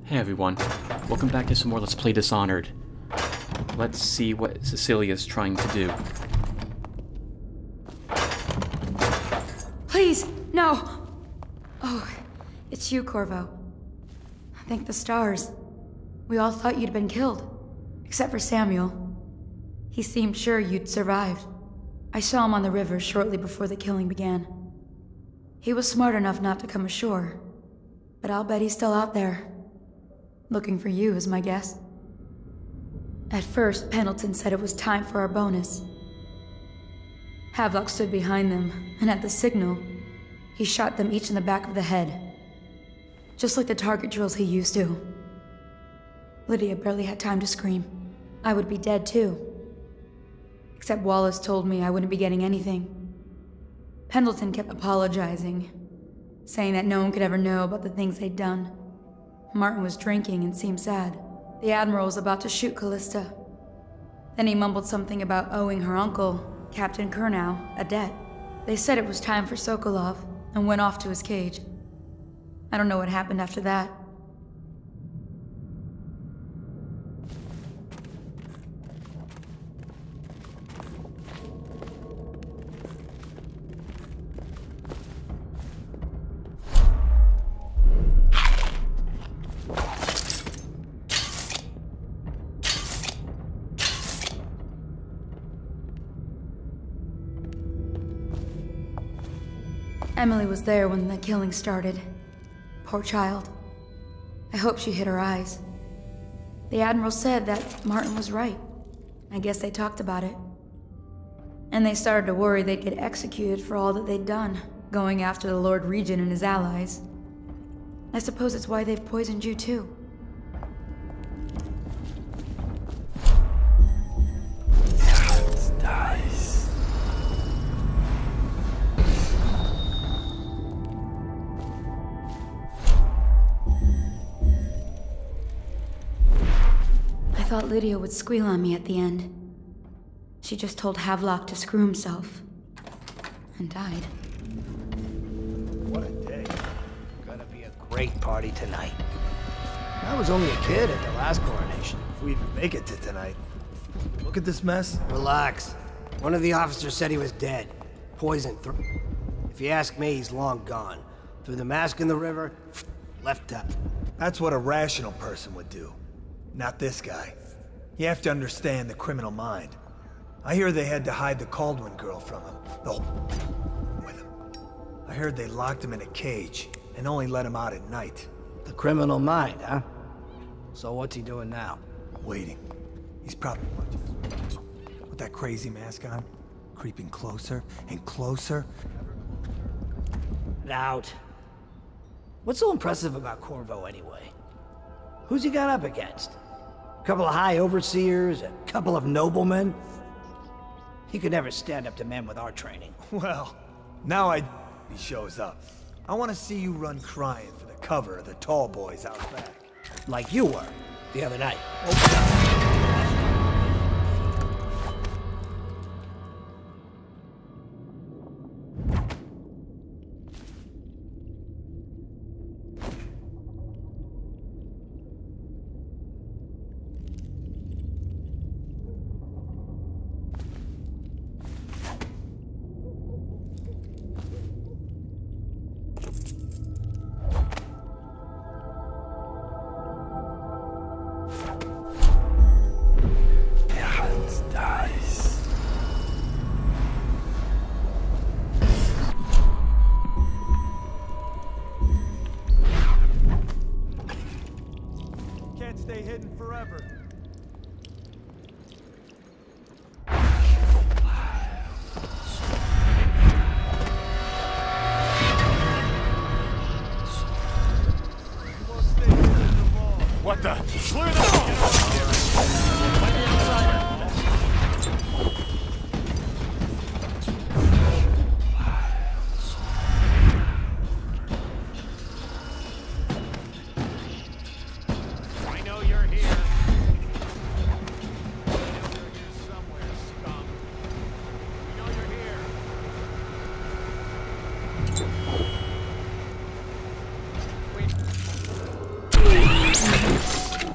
Hey everyone, welcome back to some more Let's Play Dishonored. Let's see what Cecilia's trying to do. Please, no! Oh, it's you, Carvo. Thank the stars. We all thought you'd been killed. Except for Samuel. He seemed sure you'd survived. I saw him on the river shortly before the killing began. He was smart enough not to come ashore. But I'll bet he's still out there. Looking for you is my guess. At first, Pendleton said it was time for our bonus. Havelock stood behind them, and at the signal, he shot them each in the back of the head. Just like the target drills he used to. Lydia barely had time to scream. I would be dead too. Except Wallace told me I wouldn't be getting anything. Pendleton kept apologizing, saying that no one could ever know about the things they'd done. Martin was drinking and seemed sad. The Admiral was about to shoot Callista. Then he mumbled something about owing her uncle, Captain Kurnow, a debt. They said it was time for Sokolov, and went off to his cage. I don't know what happened after that. Emily was there when the killing started. Poor child. I hope she hid her eyes. The Admiral said that Martin was right. I guess they talked about it. And they started to worry they'd get executed for all that they'd done, going after the Lord Regent and his allies. I suppose it's why they've poisoned you too. I thought Lydia would squeal on me at the end. She just told Havelock to screw himself. And died. What a day. Gonna be a great party tonight. I was only a kid at the last coronation. If we even make it to tonight. Look at this mess. Relax. One of the officers said he was dead. Poisoned through... If you ask me, he's long gone. Threw the mask in the river, left up. That's what a rational person would do. Not this guy. You have to understand the criminal mind. I hear they had to hide the Caldwin girl from him. With him. I heard they locked him in a cage and only let him out at night. The criminal mind, huh? So what's he doing now? Waiting. He's probably watching us. With that crazy mask on, creeping closer and closer. Out. What's so impressive about Carvo anyway? Who's he got up against? A couple of high overseers, a couple of noblemen? He could never stand up to men with our training. Well, now he shows up. I want to see you run crying for the cover of the tall boys out back. Like you were, the other night. Stay hidden forever. What the? Clear that!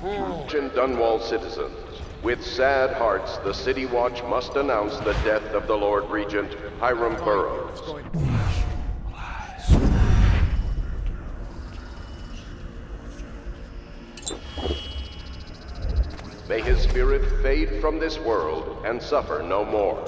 Attention Dunwall citizens. With sad hearts, the City Watch must announce the death of the Lord Regent, Hiram Burrows. May his spirit fade from this world and suffer no more.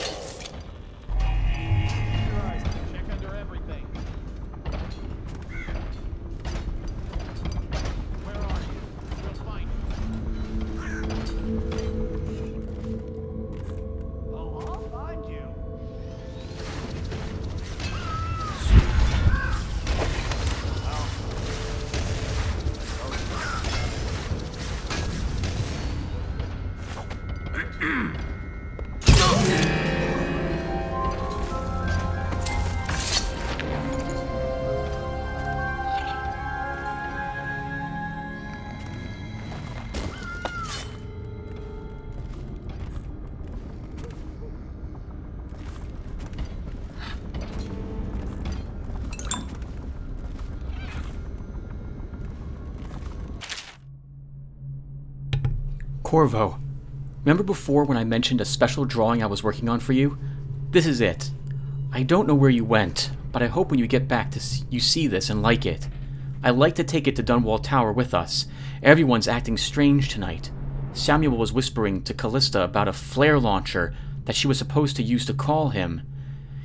Carvo, remember before when I mentioned a special drawing I was working on for you? This is it. I don't know where you went, but I hope when you get back you see this and like it. I'd like to take it to Dunwall Tower with us. Everyone's acting strange tonight. Samuel was whispering to Callista about a flare launcher that she was supposed to use to call him.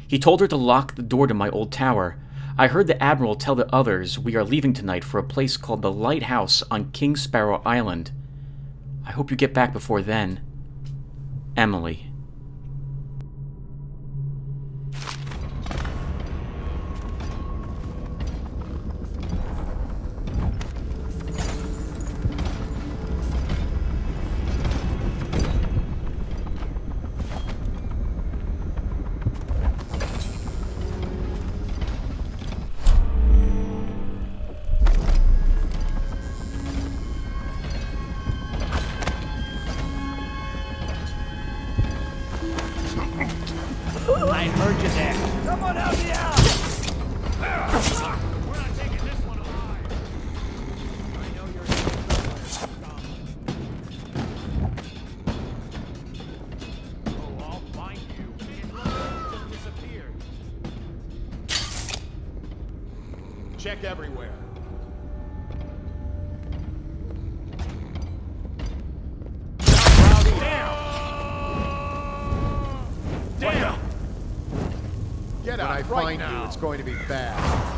He told her to lock the door to my old tower. I heard the Admiral tell the others we are leaving tonight for a place called the Lighthouse on King Sparrow Island. I hope you get back before then. Emily. I heard you there. Someone help me out! We're not taking this one alive. I know you're Oh, I'll find you. It just disappeared. Check everywhere. Get out When I right find now. you, it's going to be bad.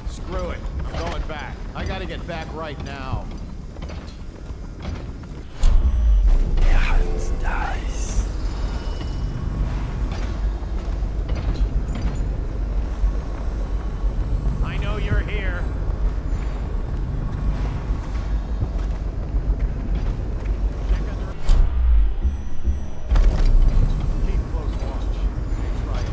Screw it. I'm going back. I gotta get back right now. I know you're here. Check under. Keep close watch. It's right.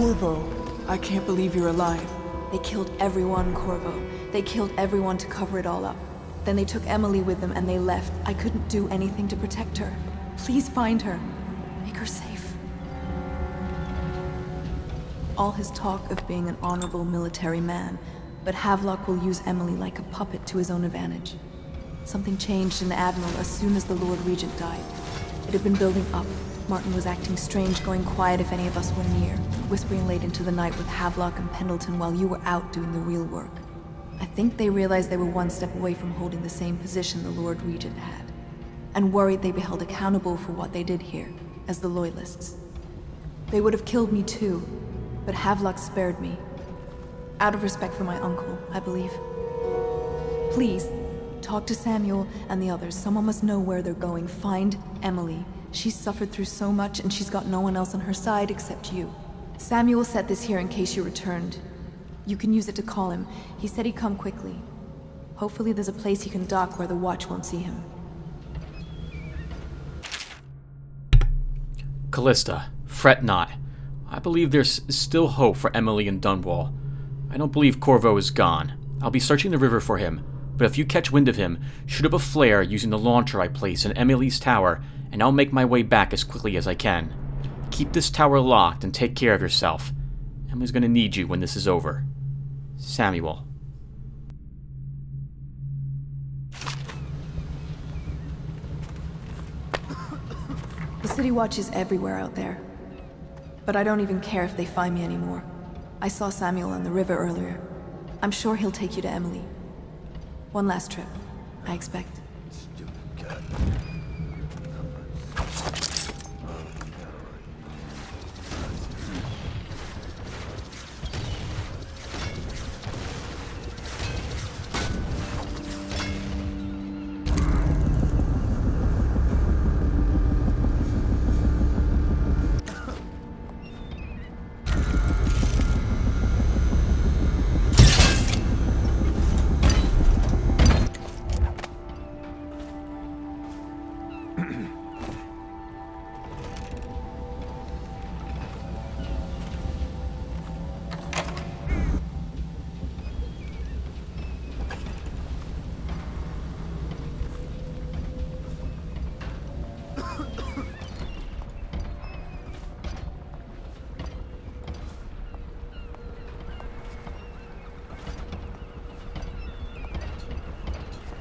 Carvo, I can't believe you're alive. They killed everyone, Carvo. They killed everyone to cover it all up. Then they took Emily with them and they left. I couldn't do anything to protect her. Please find her. Make her safe. All his talk of being an honorable military man, but Havelock will use Emily like a puppet to his own advantage. Something changed in the Admiral as soon as the Lord Regent died. It had been building up. Martin was acting strange, going quiet if any of us were near, whispering late into the night with Havelock and Pendleton while you were out doing the real work. I think they realized they were one step away from holding the same position the Lord Regent had, and worried they'd be held accountable for what they did here, as the Loyalists. They would have killed me too, but Havelock spared me. Out of respect for my uncle, I believe. Please, talk to Samuel and the others. Someone must know where they're going. Find Emily. She's suffered through so much, and she's got no one else on her side except you. Samuel set this here in case you returned. You can use it to call him. He said he'd come quickly. Hopefully there's a place he can dock where the Watch won't see him. Callista, fret not. I believe there's still hope for Emily and Dunwall. I don't believe Carvo is gone. I'll be searching the river for him, but if you catch wind of him, shoot up a flare using the launcher I placed in Emily's tower, and I'll make my way back as quickly as I can. Keep this tower locked and take care of yourself. Emily's gonna need you when this is over. Samuel. The City Watch is everywhere out there. But I don't even care if they find me anymore. I saw Samuel on the river earlier. I'm sure he'll take you to Emily. One last trip, I expect.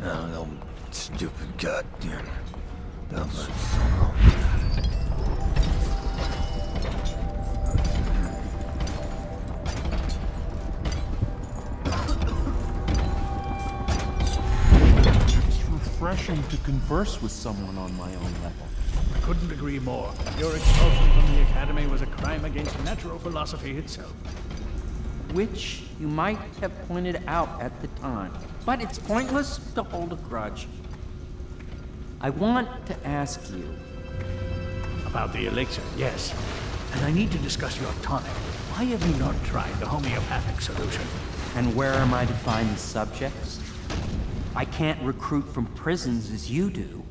No, stupid goddamn. It's refreshing to converse with someone on my own level. I couldn't agree more. Your expulsion from the Academy was a crime against natural philosophy itself. Which you might have pointed out at the time. But it's pointless to hold a grudge. I want to ask you. About the elixir, yes. And I need to discuss your tonic. Why have you not tried the homeopathic solution? And where am I to find the subjects? I can't recruit from prisons as you do.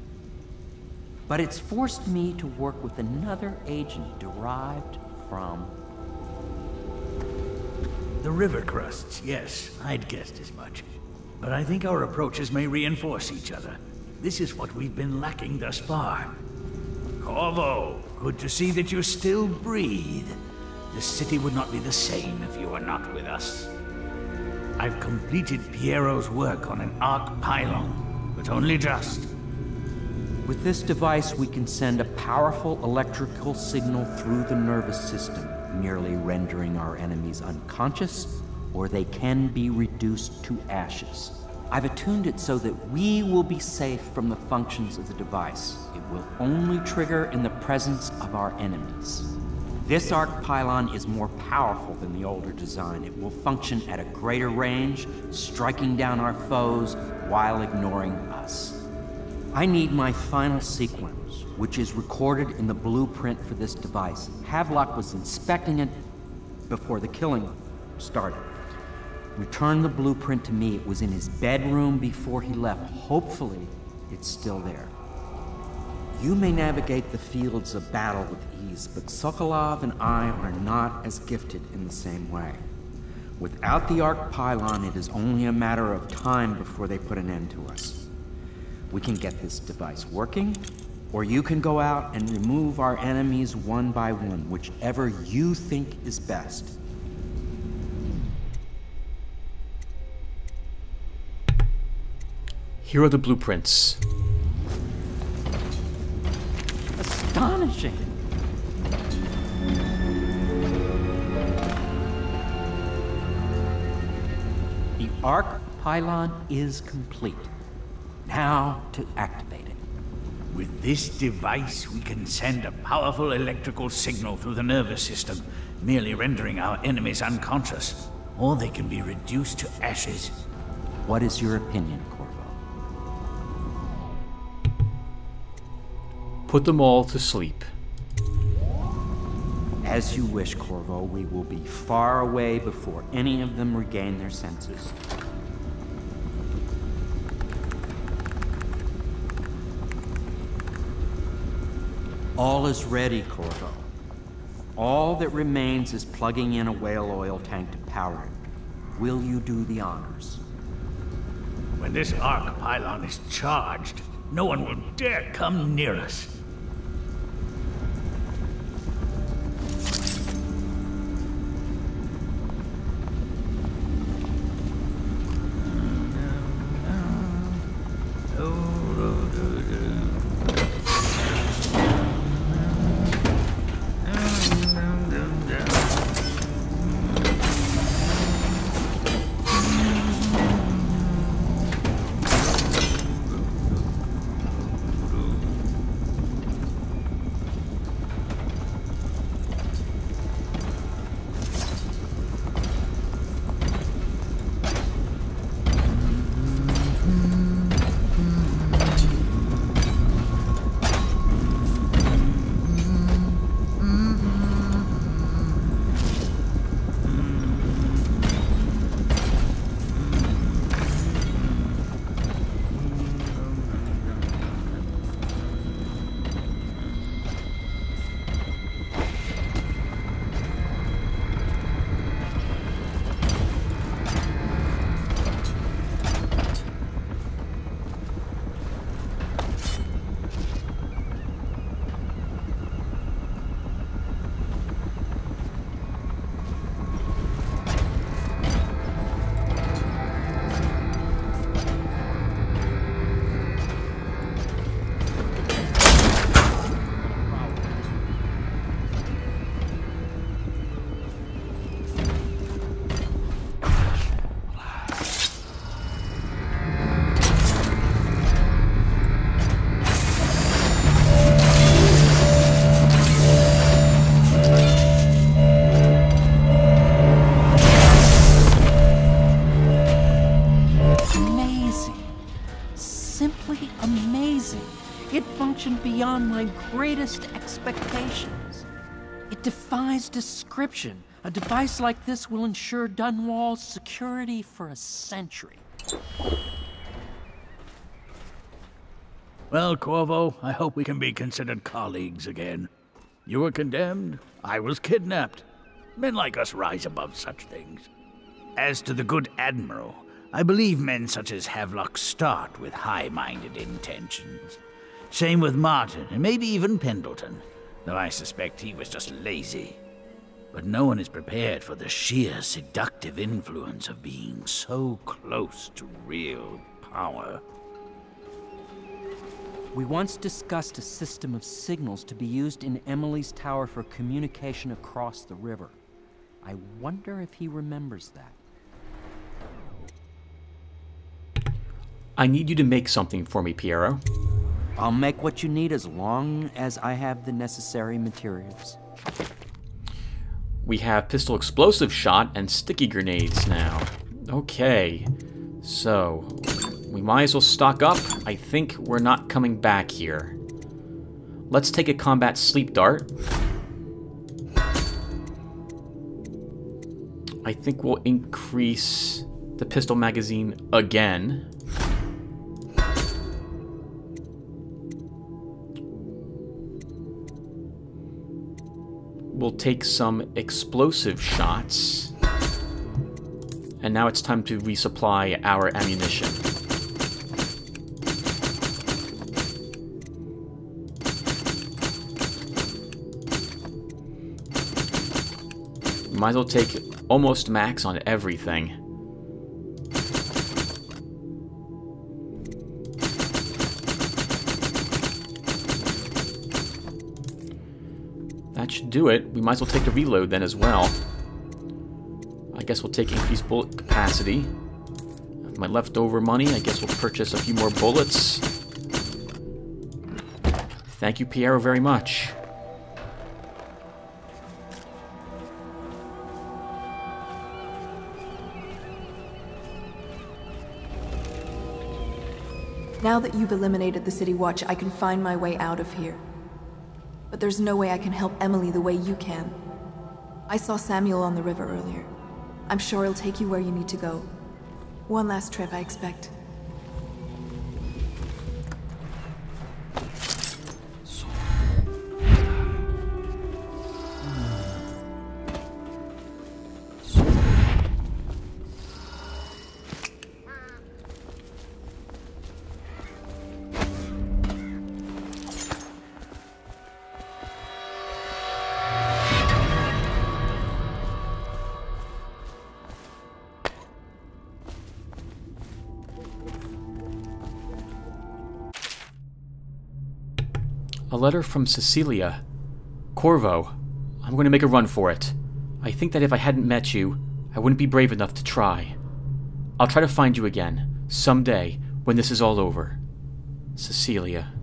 But it's forced me to work with another agent derived from... The river crusts, yes. I'd guessed as much. But I think our approaches may reinforce each other. This is what we've been lacking thus far. Carvo, good to see that you still breathe. The city would not be the same if you were not with us. I've completed Piero's work on an arc pylon, but only just. With this device, we can send a powerful electrical signal through the nervous system, merely rendering our enemies unconscious, or they can be reduced to ashes. I've attuned it so that we will be safe from the functions of the device. It will only trigger in the presence of our enemies. This arc pylon is more powerful than the older design. It will function at a greater range, striking down our foes while ignoring us. I need my final sequence, which is recorded in the blueprint for this device. Havelock was inspecting it before the killing started. Return the blueprint to me. It was in his bedroom before he left. Hopefully, it's still there. You may navigate the fields of battle with abilities, but Sokolov and I are not as gifted in the same way. Without the arc pylon, it is only a matter of time before they put an end to us. We can get this device working, or you can go out and remove our enemies one by one, whichever you think is best. Here are the blueprints. Astonishing! The arc pylon is complete. Now to activate it. With this device, we can send a powerful electrical signal through the nervous system, merely rendering our enemies unconscious. Or they can be reduced to ashes. What is your opinion, Carvo? Put them all to sleep. As you wish, Carvo. We will be far away before any of them regain their senses. All is ready, Carvo. All that remains is plugging in a whale oil tank to power it. Will you do the honors? When this arc pylon is charged, no one will dare come near us. Beyond my greatest expectations. It defies description. A device like this will ensure Dunwall's security for a century. Well, Carvo, I hope we can be considered colleagues again. You were condemned, I was kidnapped. Men like us rise above such things. As to the good Admiral, I believe men such as Havelock start with high-minded intentions. Same with Martin, and maybe even Pendleton, though I suspect he was just lazy. But no one is prepared for the sheer seductive influence of being so close to real power. We once discussed a system of signals to be used in Emily's tower for communication across the river. I wonder if he remembers that. I need you to make something for me, Piero. I'll make what you need as long as I have the necessary materials. We have pistol explosive shot and sticky grenades now. Okay, so we might as well stock up. I think we're not coming back here. Let's take a combat sleep dart. I think we'll increase the pistol magazine again. we'll take some explosive shots. And now it's time to resupply our ammunition. Might as well take almost max on everything. That should do it. We might as well take a reload then as well. I guess we'll take increased bullet capacity. My leftover money, I guess we'll purchase a few more bullets. Thank you, Piero, very much. Now that you've eliminated the City Watch, I can find my way out of here. But there's no way I can help Emily the way you can. I saw Samuel on the river earlier. I'm sure he'll take you where you need to go. One last trip, I expect. A letter from Cecilia. Carvo, I'm going to make a run for it. I think that if I hadn't met you, I wouldn't be brave enough to try. I'll try to find you again, someday, when this is all over. Cecilia.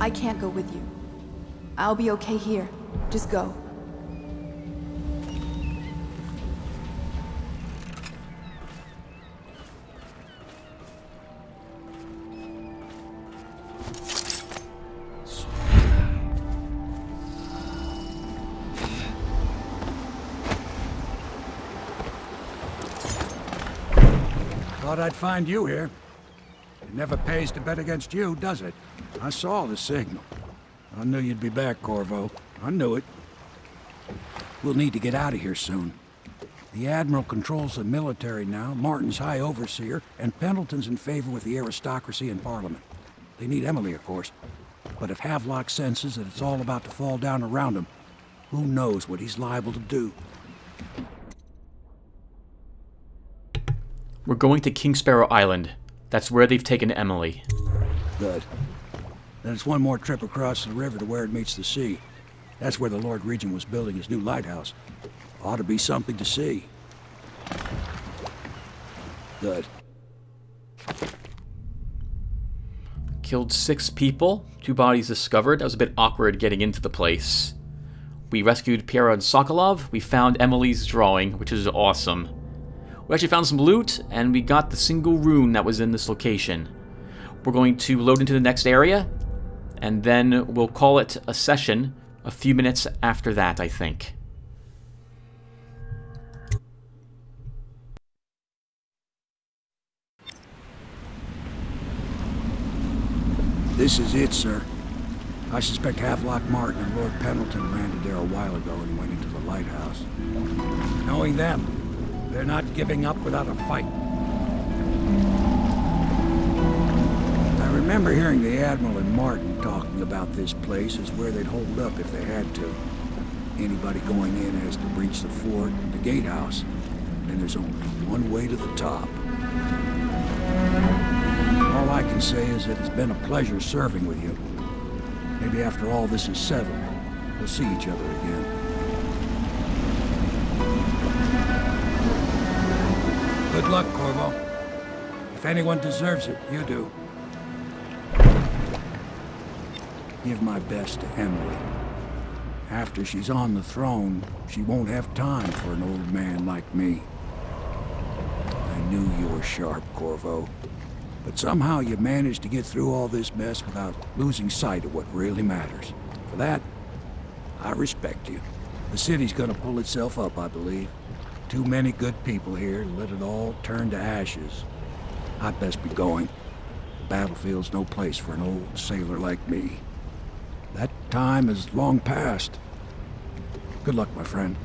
I can't go with you. I'll be okay here. Just go. Thought I'd find you here. It never pays to bet against you, does it? I saw the signal. I knew you'd be back, Carvo. I knew it. We'll need to get out of here soon. The Admiral controls the military now, Martin's High Overseer, and Pendleton's in favor with the aristocracy and Parliament. They need Emily, of course. But if Havelock senses that it's all about to fall down around him, who knows what he's liable to do? We're going to King Sparrow Island. That's where they've taken Emily. Good. Then it's one more trip across the river to where it meets the sea. That's where the Lord Regent was building his new lighthouse. Ought to be something to see. Good. Killed 6 people, 2 bodies discovered. That was a bit awkward getting into the place. We rescued Piero and Sokolov. We found Emily's drawing, which is awesome. We actually found some loot, and we got the single rune that was in this location. We're going to load into the next area, and then we'll call it a session a few minutes after that, I think. This is it, sir. I suspect Havelock Martin and Lord Pendleton landed there a while ago and went into the lighthouse. Knowing them, they're not giving up without a fight. I remember hearing the Admiral and Martin talking about this place as where they'd hold up if they had to. Anybody going in has to breach the fort, the gatehouse. And there's only one way to the top. All I can say is that it's been a pleasure serving with you. Maybe after all this is settled, we'll see each other again. Good luck, Carvo. If anyone deserves it, you do. Give my best to Emily. After she's on the throne, she won't have time for an old man like me. I knew you were sharp, Carvo. But somehow you managed to get through all this mess without losing sight of what really matters. For that, I respect you. The city's gonna pull itself up, I believe. Too many good people here to let it all turn to ashes. I'd best be going. The battlefield's no place for an old sailor like me. That time is long past. Good luck, my friend.